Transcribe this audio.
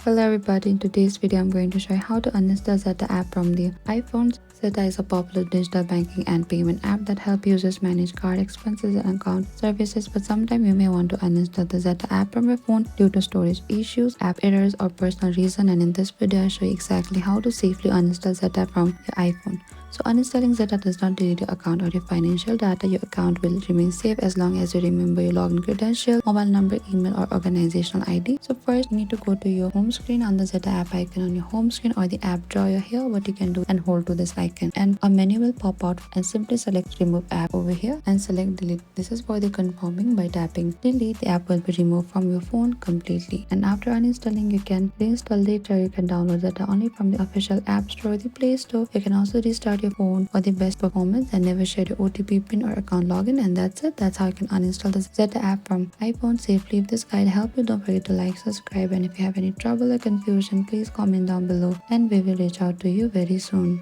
Hello everybody, in today's video I'm going to show you how to uninstall Zeta app from the iPhone. Zeta is a popular digital banking and payment app that helps users manage card expenses and account services, but sometimes you may want to uninstall the Zeta app from your phone due to storage issues, app errors or personal reason, and in this video I'll show you exactly how to safely uninstall Zeta from your iPhone. So uninstalling Zeta does not delete your account or your financial data. Your account will remain safe as long as you remember your login credential, mobile number, email or organizational ID. So first you need to go to your home screen on the Zeta app icon on your home screen or the app drawer here. What you can do and hold to this icon and a menu will pop out and simply select remove app over here and select delete. This is for the confirming. By tapping delete, the app will be removed from your phone completely. And after uninstalling, you can reinstall later. You can download Zeta only from the official app store or the Play Store. You can also restart your phone for the best performance and never share your OTP pin or account login. And that's it. That's how you can uninstall the Zeta app from iPhone safely. If this guide helped you, don't forget to like, subscribe, and if you have any trouble or confusion, please comment down below and we will reach out to you very soon.